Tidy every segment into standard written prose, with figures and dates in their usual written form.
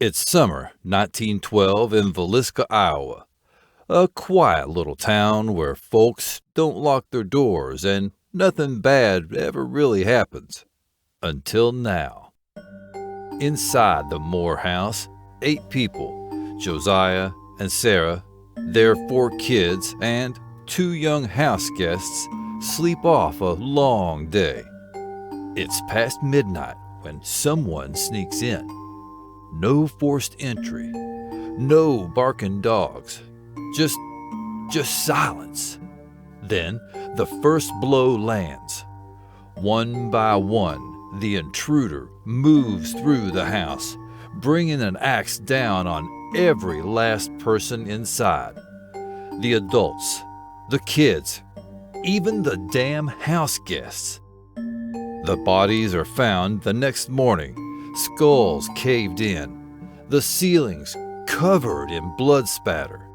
It's summer 1912 in Villisca, Iowa, a quiet little town where folks don't lock their doors and nothing bad ever really happens. Until now. Inside the Moore house, 8 people, Josiah and Sarah, their 4 kids, and 2 young house guests sleep off a long day. It's past midnight when someone sneaks in. No forced entry, no barking dogs, just silence. Then the first blow lands. One by one, the intruder moves through the house, bringing an axe down on every last person inside. The adults, the kids, even the damn house guests. The bodies are found the next morning, skulls caved in, the ceilings covered in blood spatter.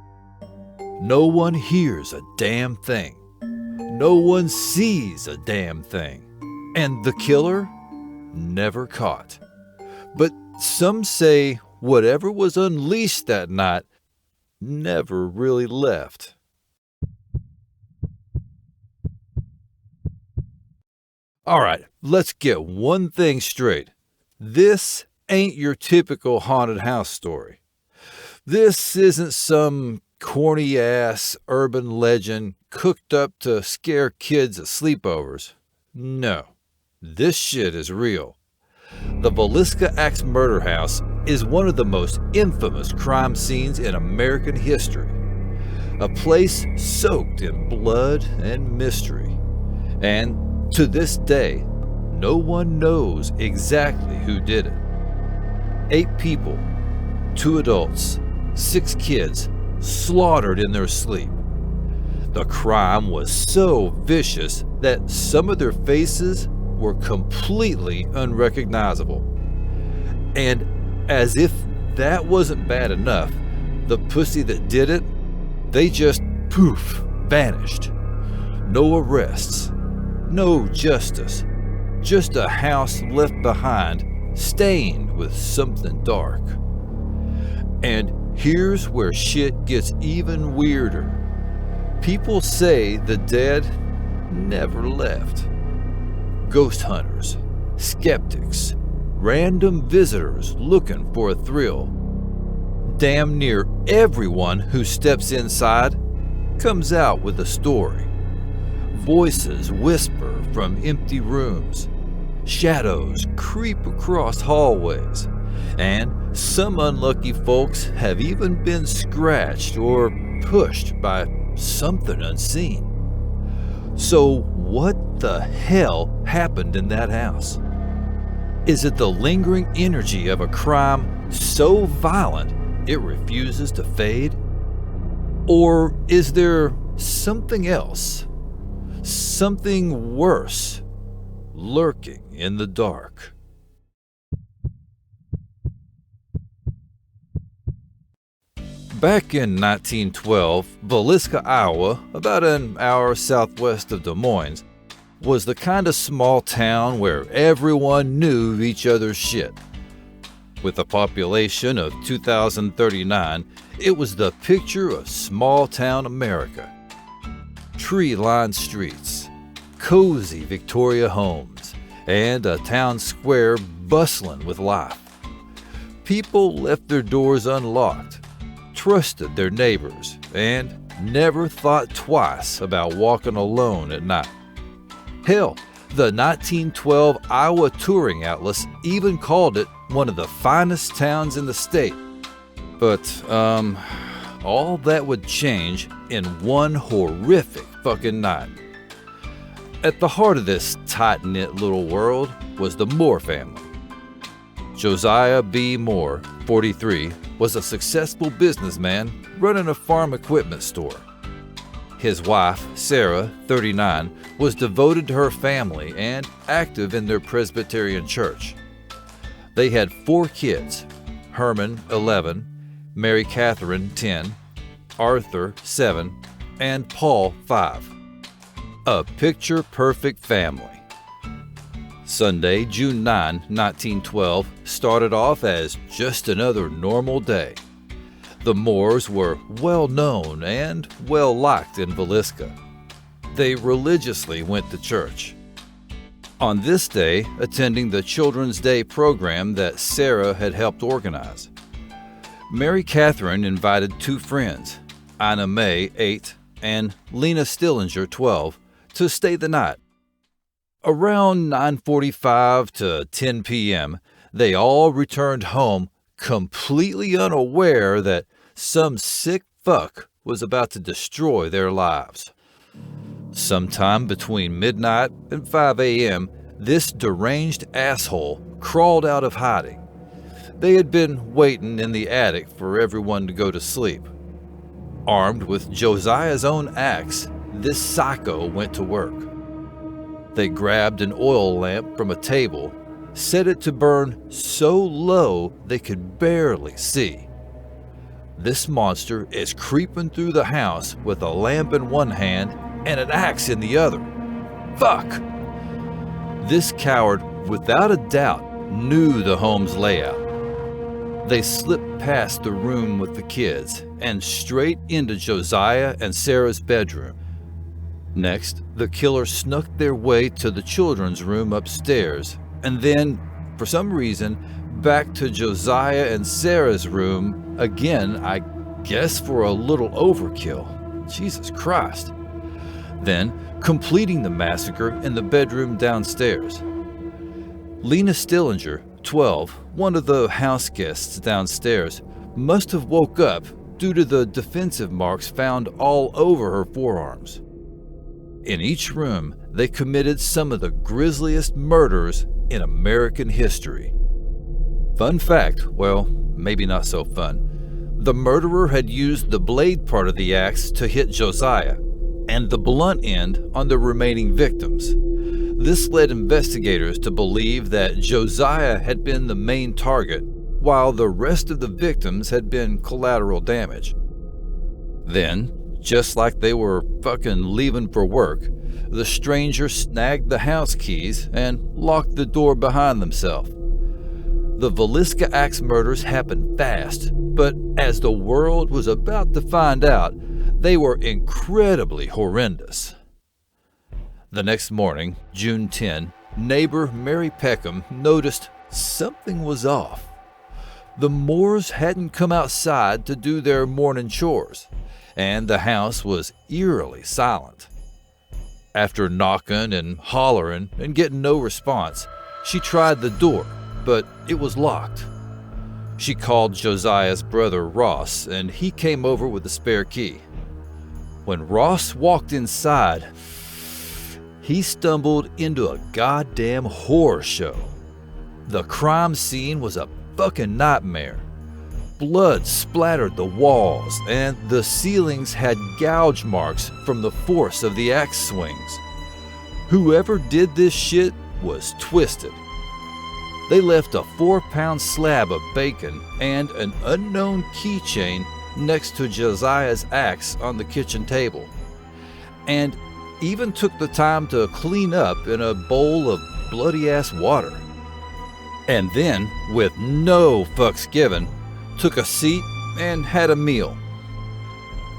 No one hears a damn thing. No one sees a damn thing. And the killer? Never caught. But some say whatever was unleashed that night never really left. All right, let's get one thing straight. This ain't your typical haunted house story. This isn't some corny-ass urban legend cooked up to scare kids at sleepovers. No, this shit is real. The Villisca Axe Murder House is one of the most infamous crime scenes in American history. A place soaked in blood and mystery. And to this day, no one knows exactly who did it. 8 people, 2 adults, 6 kids, slaughtered in their sleep. The crime was so vicious that some of their faces were completely unrecognizable. And as if that wasn't bad enough, the pussy that did it, they just poof, vanished. No arrests, no justice, just a house left behind stained with something dark. And here's where shit gets even weirder. People say the dead never left. Ghost hunters, skeptics, random visitors looking for a thrill. Damn near everyone who steps inside comes out with a story. Voices whisper from empty rooms. Shadows creep across hallways. And some unlucky folks have even been scratched or pushed by something unseen. So what the hell happened in that house? Is it the lingering energy of a crime so violent it refuses to fade? Or is there something else, something worse, lurking in the dark? Back in 1912, Villisca, Iowa, about an hour southwest of Des Moines, was the kind of small town where everyone knew each other's shit. With a population of 2,039, it was the picture of small-town America. Tree-lined streets, cozy Victoria homes, and a town square bustling with life. People left their doors unlocked, trusted their neighbors, and never thought twice about walking alone at night. Hell, the 1912 Iowa Touring Atlas even called it one of the finest towns in the state. But, all that would change in one horrific fucking night. At the heart of this tight-knit little world was the Moore family. Josiah B. Moore, 43, was a successful businessman running a farm equipment store. His wife, Sarah, 39, was devoted to her family and active in their Presbyterian church. They had 4 kids, Herman, 11, Mary Catherine, 10, Arthur, 7, and Paul, 5. A picture-perfect family. Sunday, June 9, 1912, started off as just another normal day. The Moores were well known and well liked in Villisca. They religiously went to church. On this day, attending the Children's Day program that Sarah had helped organize. Mary Catherine invited two friends, Ina May, 8, and Lena Stillinger, 12, to stay the night. Around 9:45 to 10 p.m., they all returned home completely unaware that some sick fuck was about to destroy their lives. Sometime between midnight and 5 a.m., this deranged asshole crawled out of hiding. They had been waiting in the attic for everyone to go to sleep. Armed with Josiah's own axe, this psycho went to work. They grabbed an oil lamp from a table, set it to burn so low they could barely see. This monster is creeping through the house with a lamp in one hand and an axe in the other. Fuck! This coward, without a doubt, knew the home's layout. They slipped past the room with the kids and straight into Josiah and Sarah's bedroom. Next, the killer snuck their way to the children's room upstairs, and then, for some reason, back to Josiah and Sarah's room again, I guess for a little overkill. Jesus Christ. Then, completing the massacre in the bedroom downstairs. Lena Stillinger, 12, one of the house guests downstairs, must have woke up due to the defensive marks found all over her forearms. In each room, they committed some of the grisliest murders in American history. Fun fact, well, maybe not so fun. The murderer had used the blade part of the axe to hit Josiah, and the blunt end on the remaining victims. This led investigators to believe that Josiah had been the main target, while the rest of the victims had been collateral damage. Then, just like they were fucking leaving for work, the stranger snagged the house keys and locked the door behind themselves. The Villisca Axe murders happened fast, but as the world was about to find out, they were incredibly horrendous. The next morning, June 10, neighbor Mary Peckham noticed something was off. The Moores hadn't come outside to do their morning chores, and the house was eerily silent. After knocking and hollering and getting no response, she tried the door, but it was locked. She called Josiah's brother Ross, and he came over with a spare key. When Ross walked inside, he stumbled into a goddamn horror show. The crime scene was a fucking nightmare. Blood splattered the walls, and the ceilings had gouge marks from the force of the axe swings. Whoever did this shit was twisted. They left a 4-pound slab of bacon and an unknown keychain next to Josiah's axe on the kitchen table, and even took the time to clean up in a bowl of bloody-ass water. And then, with no fucks given, took a seat and had a meal.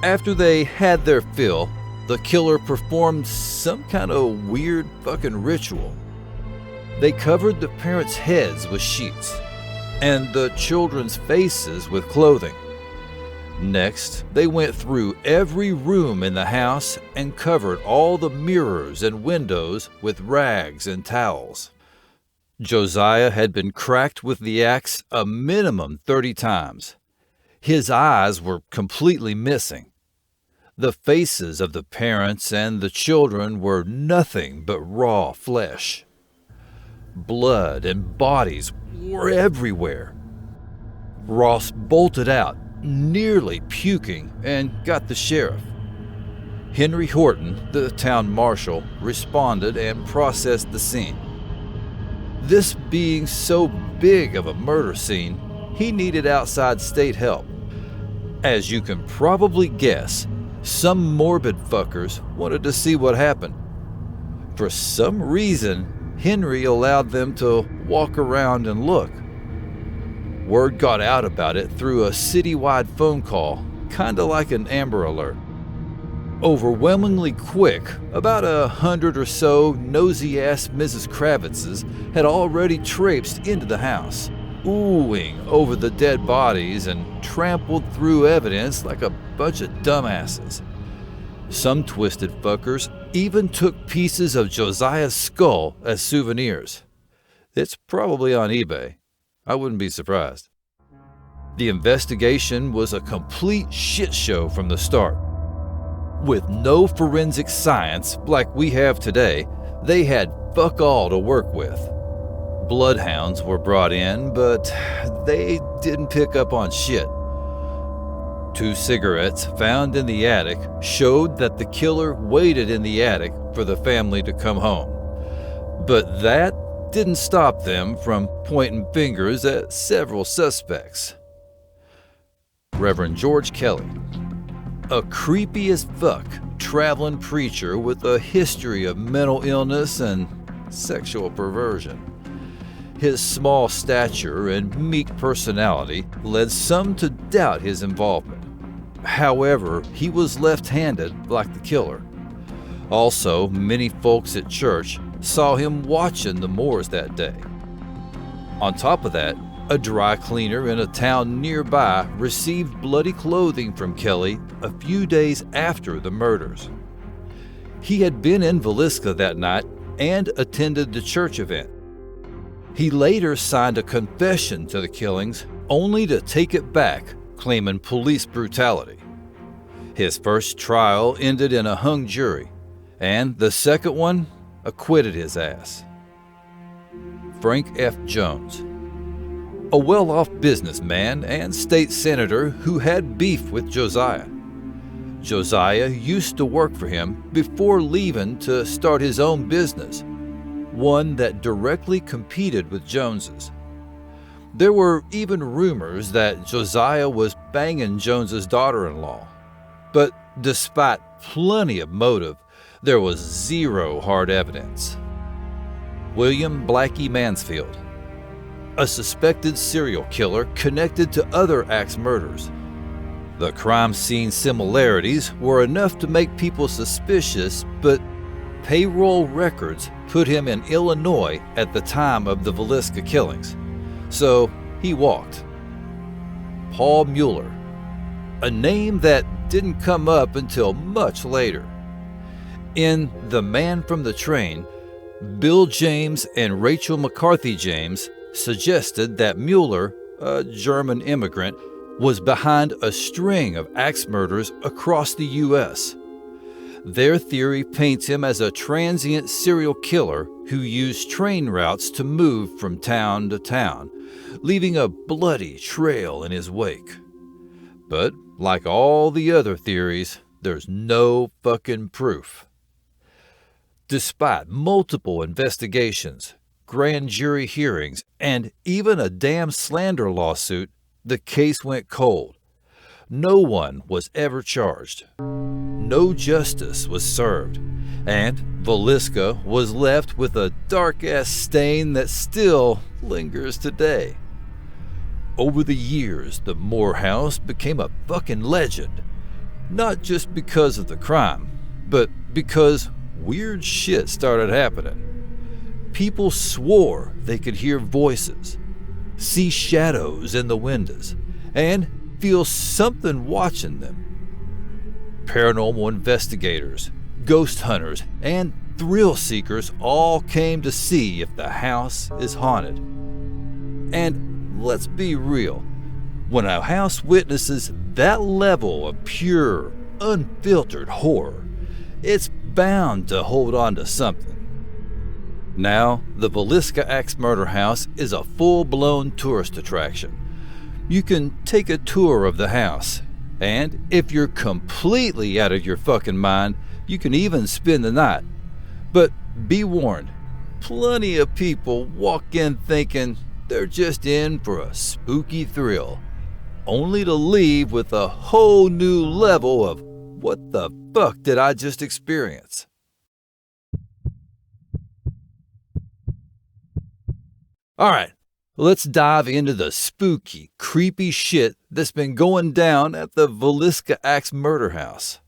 After they had their fill, the killer performed some kind of weird fucking ritual. They covered the parents' heads with sheets and the children's faces with clothing. Next, they went through every room in the house and covered all the mirrors and windows with rags and towels. Josiah had been cracked with the axe a minimum 30 times. His eyes were completely missing. The faces of the parents and the children were nothing but raw flesh. Blood and bodies were everywhere. Ross bolted out, nearly puking, and got the sheriff. Henry Horton, the town marshal, responded and processed the scene. This being so big of a murder scene, he needed outside state help. As you can probably guess, some morbid fuckers wanted to see what happened. For some reason, Henry allowed them to walk around and look. Word got out about it through a citywide phone call, kinda like an Amber Alert. Overwhelmingly quick, about 100 or so nosy-ass Mrs. Kravitzes had already traipsed into the house, oohing over the dead bodies and trampled through evidence like a bunch of dumbasses. Some twisted fuckers even took pieces of Josiah's skull as souvenirs. It's probably on eBay. I wouldn't be surprised. The investigation was a complete shit show from the start. With no forensic science like we have today, they had fuck all to work with. Bloodhounds were brought in, but they didn't pick up on shit. 2 cigarettes found in the attic showed that the killer waited in the attic for the family to come home. But that didn't stop them from pointing fingers at several suspects. Reverend George Kelly, a creepy as fuck traveling preacher with a history of mental illness and sexual perversion. His small stature and meek personality led some to doubt his involvement. However, he was left-handed like the killer. Also, many folks at church saw him watching the Moors that day. On top of that, a dry cleaner in a town nearby received bloody clothing from Kelly a few days after the murders. He had been in Villisca that night and attended the church event. He later signed a confession to the killings, only to take it back, claiming police brutality. His first trial ended in a hung jury, and the second one acquitted his ass. Frank F. Jones, a well-off businessman and state senator who had beef with Josiah. Josiah used to work for him before leaving to start his own business, one that directly competed with Jones's. There were even rumors that Josiah was banging Jones's daughter-in-law. But despite plenty of motive, there was zero hard evidence. William Blackie Mansfield, a suspected serial killer connected to other axe murders. The crime scene similarities were enough to make people suspicious, but payroll records put him in Illinois at the time of the Villisca killings, so he walked. Paul Mueller, a name that didn't come up until much later. In The Man from the Train, Bill James and Rachel McCarthy James suggested that Mueller, a German immigrant, was behind a string of axe murders across the U.S. Their theory paints him as a transient serial killer who used train routes to move from town to town, leaving a bloody trail in his wake. But like all the other theories, there's no fucking proof. Despite multiple investigations, grand jury hearings, and even a damn slander lawsuit, the case went cold. No one was ever charged. No justice was served, and Villisca was left with a dark-ass stain that still lingers today. Over the years, the Moore House became a fucking legend, not just because of the crime, but because weird shit started happening. People swore they could hear voices, see shadows in the windows, and feel something watching them. Paranormal investigators, ghost hunters, and thrill seekers all came to see if the house is haunted. And let's be real, when a house witnesses that level of pure, unfiltered horror, it's bound to hold on to something. Now, the Villisca Axe Murder House is a full-blown tourist attraction. You can take a tour of the house, and if you're completely out of your fucking mind, you can even spend the night. But be warned, plenty of people walk in thinking they're just in for a spooky thrill, only to leave with a whole new level of what the fuck did I just experience? All right, let's dive into the spooky, creepy shit that's been going down at the Villisca Axe Murder House.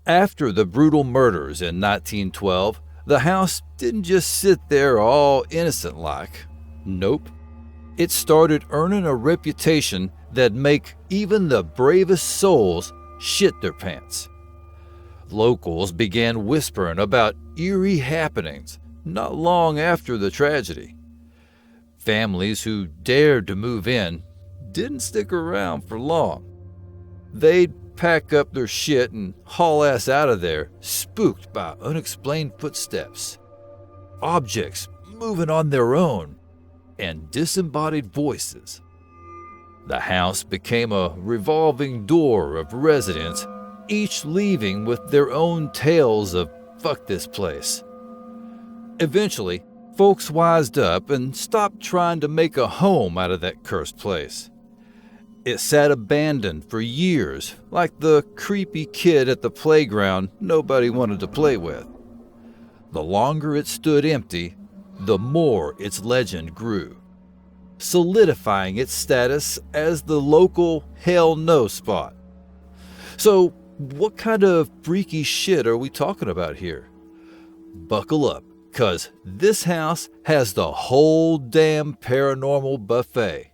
After the brutal murders in 1912, the house didn't just sit there all innocent-like. Nope. It started earning a reputation that'd make even the bravest souls shit their pants. Locals began whispering about eerie happenings not long after the tragedy. Families who dared to move in didn't stick around for long. They'd pack up their shit and haul ass out of there, spooked by unexplained footsteps, objects moving on their own, and disembodied voices. The house became a revolving door of residents, each leaving with their own tales of fuck this place. Eventually, folks wised up and stopped trying to make a home out of that cursed place. It sat abandoned for years, like the creepy kid at the playground nobody wanted to play with. The longer it stood empty, the more its legend grew, solidifying its status as the local hell no spot. So, what kind of freaky shit are we talking about here? Buckle up, 'cause this house has the whole damn paranormal buffet.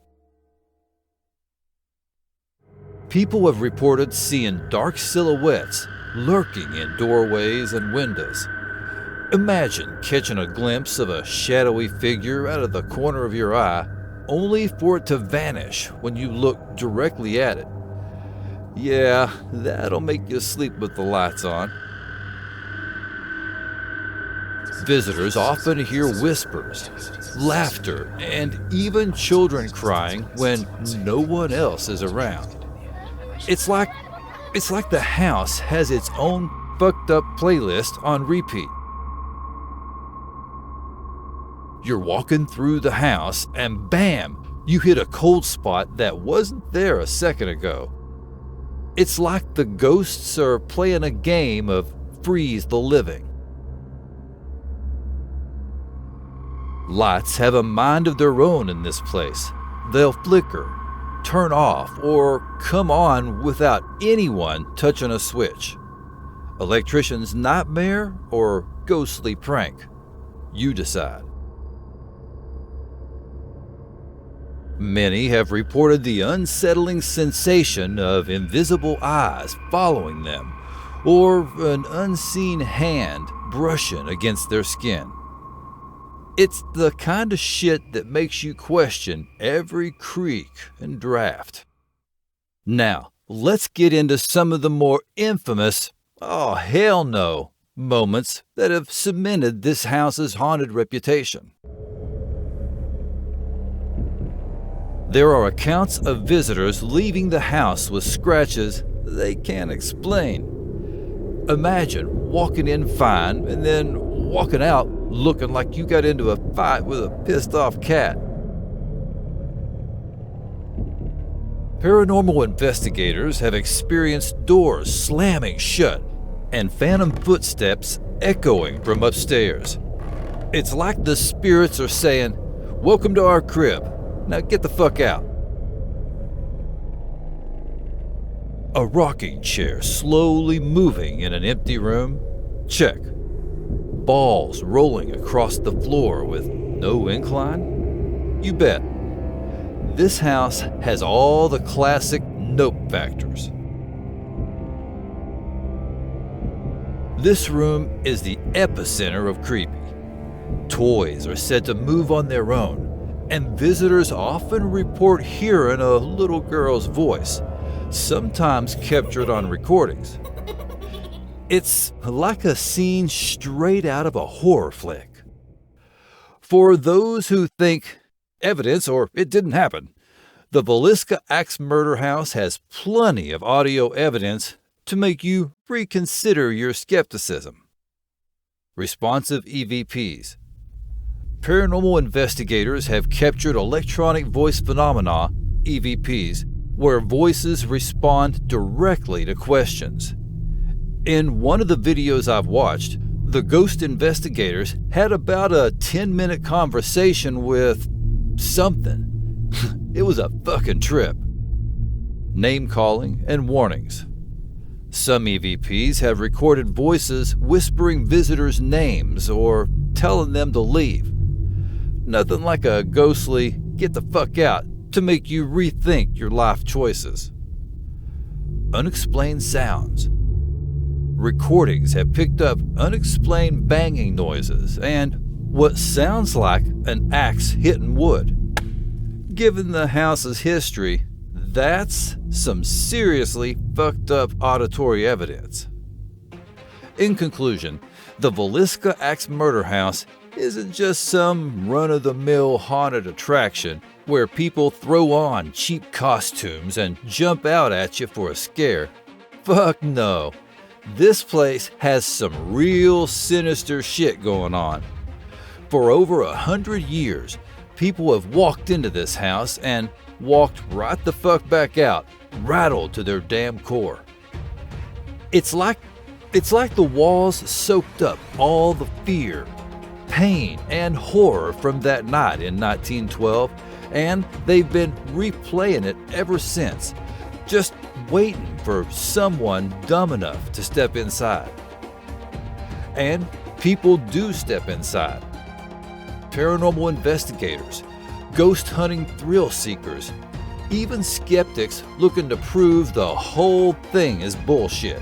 People have reported seeing dark silhouettes lurking in doorways and windows. Imagine catching a glimpse of a shadowy figure out of the corner of your eye, only for it to vanish when you look directly at it. Yeah, that'll make you sleep with the lights on. Visitors often hear whispers, laughter, and even children crying when no one else is around. It's like the house has its own fucked up playlist on repeat. You're walking through the house and bam, you hit a cold spot that wasn't there a second ago. It's like the ghosts are playing a game of freeze the living. Lights have a mind of their own in this place. They'll flicker, turn off, or come on without anyone touching a switch. Electrician's nightmare or ghostly prank? You decide. Many have reported the unsettling sensation of invisible eyes following them, or an unseen hand brushing against their skin. It's the kind of shit that makes you question every creak and draft. Now, let's get into some of the more infamous, oh hell no, moments that have cemented this house's haunted reputation. There are accounts of visitors leaving the house with scratches they can't explain. Imagine walking in fine and then walking out looking like you got into a fight with a pissed off cat. Paranormal investigators have experienced doors slamming shut and phantom footsteps echoing from upstairs. It's like the spirits are saying, "Welcome to our crib. Now get the fuck out." A rocking chair slowly moving in an empty room? Check. Balls rolling across the floor with no incline? You bet. This house has all the classic nope factors. This room is the epicenter of creepy. Toys are said to move on their own, and visitors often report hearing a little girl's voice, sometimes captured on recordings. It's like a scene straight out of a horror flick. For those who think evidence or it didn't happen, the Villisca Axe Murder House has plenty of audio evidence to make you reconsider your skepticism. Responsive EVPs. Paranormal investigators have captured electronic voice phenomena, EVPs, where voices respond directly to questions. In one of the videos I've watched, the ghost investigators had about a 10-minute conversation with something. It was a fucking trip. Name calling and warnings. Some EVPs have recorded voices whispering visitors' names or telling them to leave. Nothing like a ghostly, get the fuck out, to make you rethink your life choices. Unexplained sounds. Recordings have picked up unexplained banging noises and what sounds like an axe hitting wood. Given the house's history, that's some seriously fucked up auditory evidence. In conclusion, the Villisca Axe Murder House isn't just some run-of-the-mill haunted attraction where people throw on cheap costumes and jump out at you for a scare. Fuck no. This place has some real sinister shit going on. For over 100 years, people have walked into this house and walked right the fuck back out, rattled to their damn core. It's like the walls soaked up all the fear, pain, and horror from that night in 1912, and they've been replaying it ever since, just waiting for someone dumb enough to step inside. And people do step inside. Paranormal investigators, ghost hunting thrill seekers, even skeptics looking to prove the whole thing is bullshit.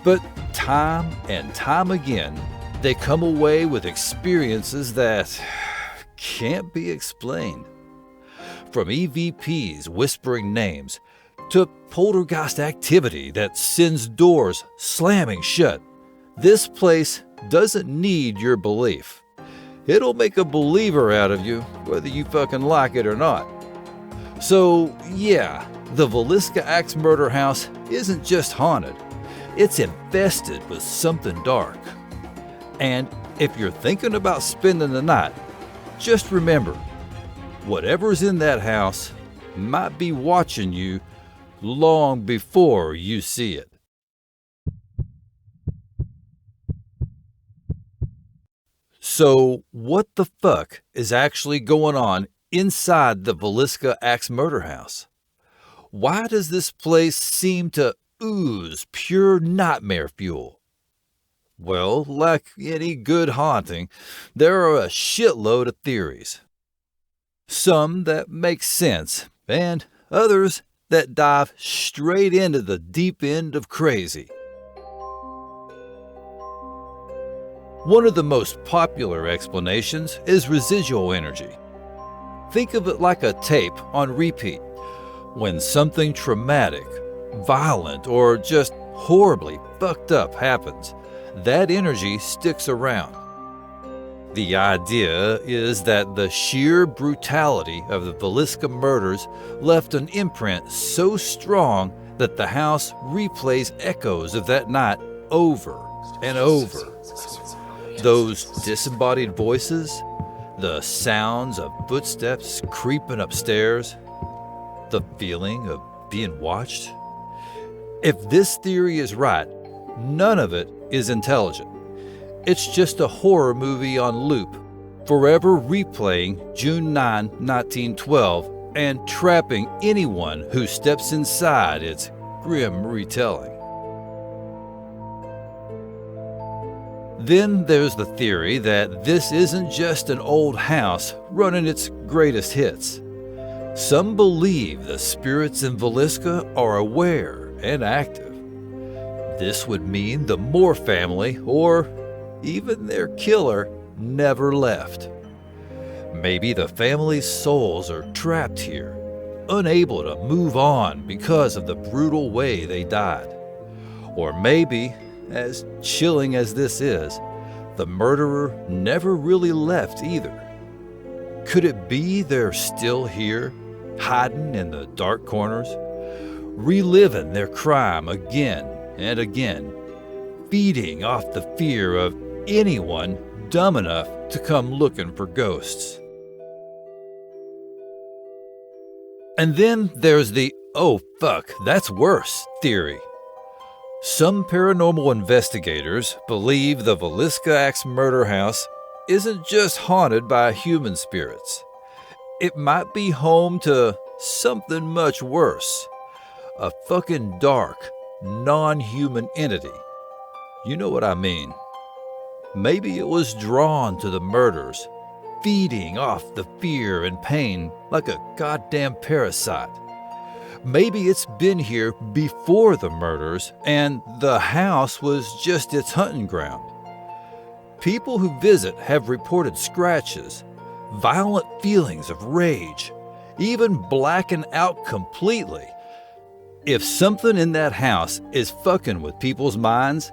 But time and time again, they come away with experiences that can't be explained. From EVPs whispering names to poltergeist activity that sends doors slamming shut, this place doesn't need your belief. It'll make a believer out of you, whether you fucking like it or not. So, yeah, the Villisca Axe Murder House isn't just haunted. It's infested with something dark. And if you're thinking about spending the night, just remember, whatever's in that house might be watching you long before you see it. So, what the fuck is actually going on inside the Villisca Axe Murder House? Why does this place seem to ooze pure nightmare fuel? Well, like any good haunting, there are a shitload of theories. Some that make sense, and others that dive straight into the deep end of crazy. One of the most popular explanations is residual energy. Think of it like a tape on repeat. When something traumatic, violent, or just horribly fucked up happens, that energy sticks around. The idea is that the sheer brutality of the Villisca murders left an imprint so strong that the house replays echoes of that night over and over. Those disembodied voices, the sounds of footsteps creeping upstairs, the feeling of being watched. If this theory is right, none of it is intelligent. It's just a horror movie on loop, forever replaying June 9, 1912, and trapping anyone who steps inside its grim retelling. Then there's the theory that this isn't just an old house running its greatest hits. Some believe the spirits in Villisca are aware and active. This would mean the Moore family, or even their killer, never left. Maybe the family's souls are trapped here, unable to move on because of the brutal way they died. Or maybe, as chilling as this is, the murderer never really left either. Could it be they're still here, hiding in the dark corners, reliving their crime again and again, feeding off the fear of anyone dumb enough to come looking for ghosts? And then there's the "oh fuck, that's worse" theory. Some paranormal investigators believe the Villisca Axe Murder House isn't just haunted by human spirits. it might be home to something much worse. A fucking dark, non-human entity. You know what I mean. Maybe it was drawn to the murders, feeding off the fear and pain like a goddamn parasite. Maybe it's been here before the murders and the house was just its hunting ground. People who visit have reported scratches, violent feelings of rage, even blacking out completely. If something in that house is fucking with people's minds,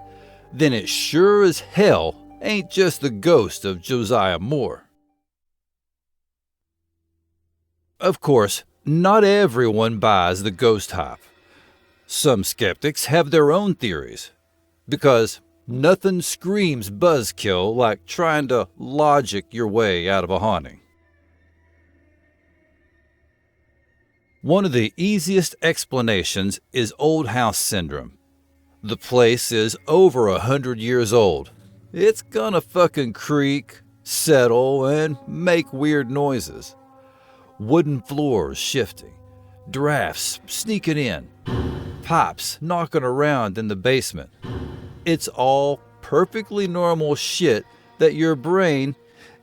then it sure as hell ain't just the ghost of Josiah Moore. Of course, not everyone buys the ghost hype. Some skeptics have their own theories, because nothing screams buzzkill like trying to logic your way out of a haunting. One of the easiest explanations is old house syndrome. The place is over 100 years old. It's gonna fucking creak, settle, and make weird noises. Wooden floors shifting, drafts sneaking in, pipes knocking around in the basement. It's all perfectly normal shit that your brain,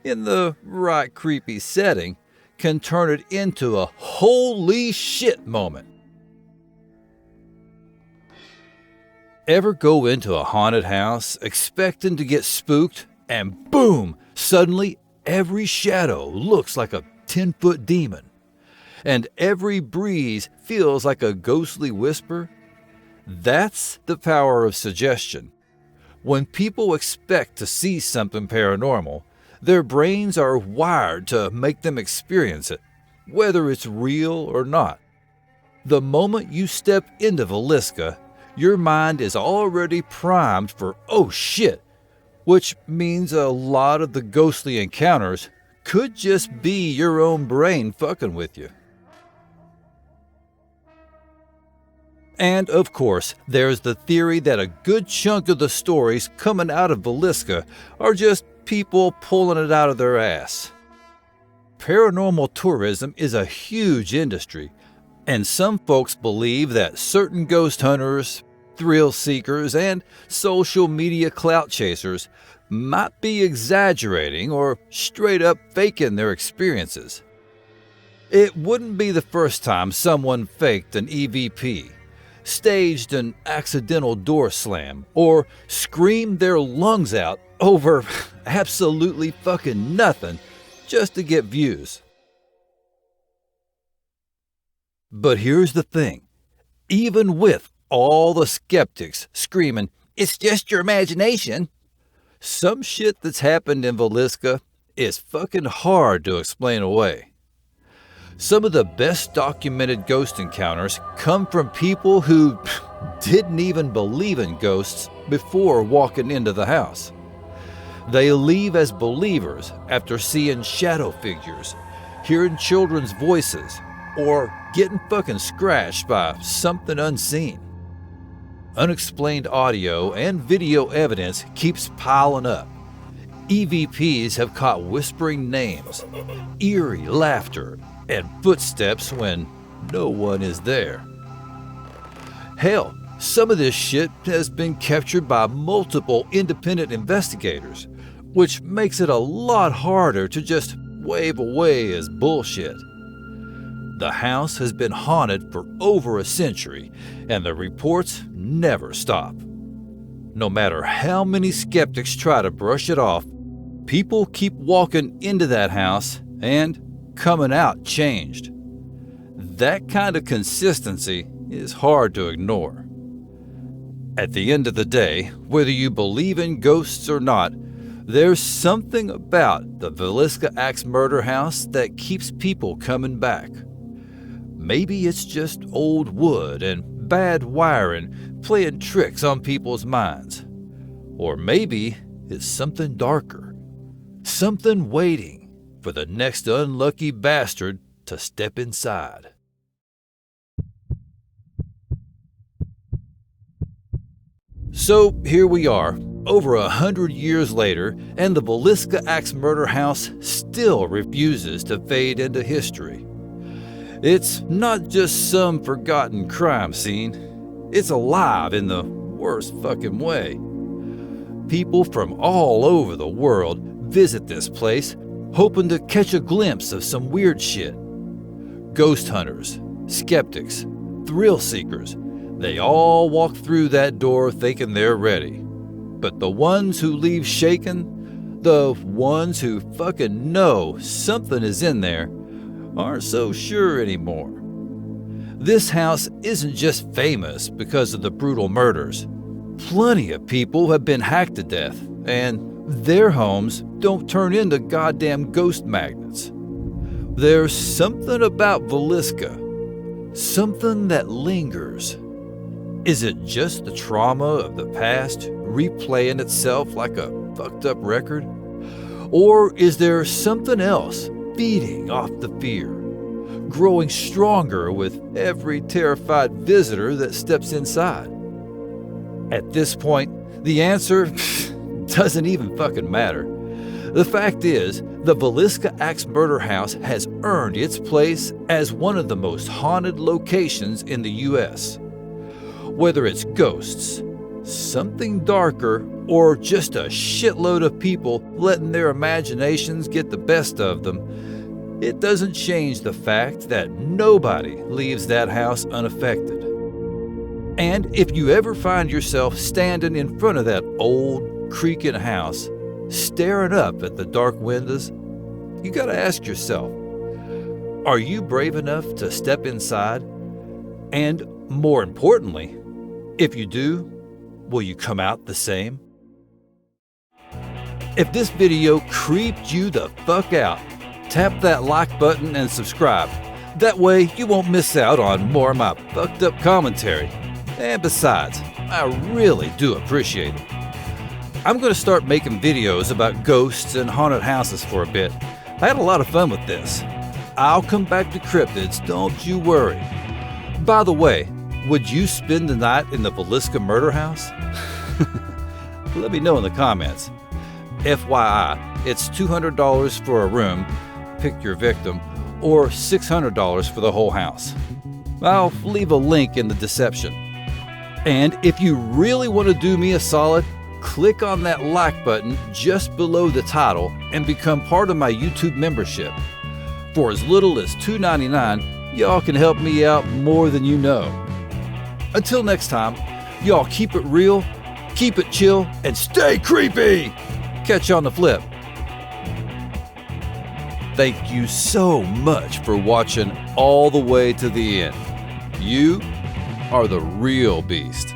in the right creepy setting, can turn it into a holy shit moment. Ever go into a haunted house expecting to get spooked and boom, suddenly every shadow looks like a 10-foot demon and every breeze feels like a ghostly whisper? That's the power of suggestion. When people expect to see something paranormal, their brains are wired to make them experience it, whether it's real or not. The moment you step into Villisca, your mind is already primed for oh shit, which means a lot of the ghostly encounters could just be your own brain fucking with you. And of course, there's the theory that a good chunk of the stories coming out of Villisca are just people pulling it out of their ass. Paranormal tourism is a huge industry, and some folks believe that certain ghost hunters, thrill seekers, and social media clout chasers might be exaggerating or straight up faking their experiences. It wouldn't be the first time someone faked an EVP, staged an accidental door slam, or screamed their lungs out over absolutely fucking nothing just to get views. But here's the thing. Even with all the skeptics screaming, "It's just your imagination," some shit that's happened in Villisca is fucking hard to explain away. Some of the best documented ghost encounters come from people who didn't even believe in ghosts before walking into the house. They leave as believers after seeing shadow figures, hearing children's voices, or getting fucking scratched by something unseen. Unexplained audio and video evidence keeps piling up. EVPs have caught whispering names, eerie laughter, and footsteps when no one is there. Hell, some of this shit has been captured by multiple independent investigators, which makes it a lot harder to just wave away as bullshit. The house has been haunted for over a century, and the reports never stop. No matter how many skeptics try to brush it off, people keep walking into that house and coming out changed. That kind of consistency is hard to ignore. At the end of the day, whether you believe in ghosts or not, there's something about the Villisca Axe Murder House that keeps people coming back. Maybe it's just old wood and bad wiring playing tricks on people's minds. Or maybe it's something darker, something waiting for the next unlucky bastard to step inside. So here we are, over 100 years later, and the Villisca Axe Murder House still refuses to fade into history. It's not just some forgotten crime scene. It's alive in the worst fucking way. People from all over the world visit this place, hoping to catch a glimpse of some weird shit. Ghost hunters, skeptics, thrill seekers, they all walk through that door thinking they're ready. But the ones who leave shaken, the ones who fucking know something is in there, aren't so sure anymore. This house isn't just famous because of the brutal murders. Plenty of people have been hacked to death, and their homes don't turn into goddamn ghost magnets. There's something about Villisca, something that lingers. Is it just the trauma of the past replaying itself like a fucked up record? Or is there something else feeding off the fear, growing stronger with every terrified visitor that steps inside? At this point, the answer doesn't even fucking matter. The fact is, the Villisca Axe Murder House has earned its place as one of the most haunted locations in the U.S. Whether it's ghosts, something darker, or just a shitload of people letting their imaginations get the best of them, it doesn't change the fact that nobody leaves that house unaffected. And if you ever find yourself standing in front of that old, creaking house, staring up at the dark windows, you gotta ask yourself, are you brave enough to step inside? And more importantly, if you do, will you come out the same? If this video creeped you the fuck out, tap that like button and subscribe. That way you won't miss out on more of my fucked up commentary. And besides, I really do appreciate it. I'm going to start making videos about ghosts and haunted houses for a bit. I had a lot of fun with this. I'll come back to cryptids, don't you worry. By the way, would you spend the night in the Villisca Murder House? Let me know in the comments. FYI, it's $200 for a room, pick your victim, or $600 for the whole house. I'll leave a link in the description. And if you really want to do me a solid, click on that like button just below the title and become part of my YouTube membership. For as little as $2.99, y'all can help me out more than you know. Until next time, y'all keep it real, keep it chill, and stay creepy! Catch you on the flip. Thank you so much for watching all the way to the end. You are the real beast.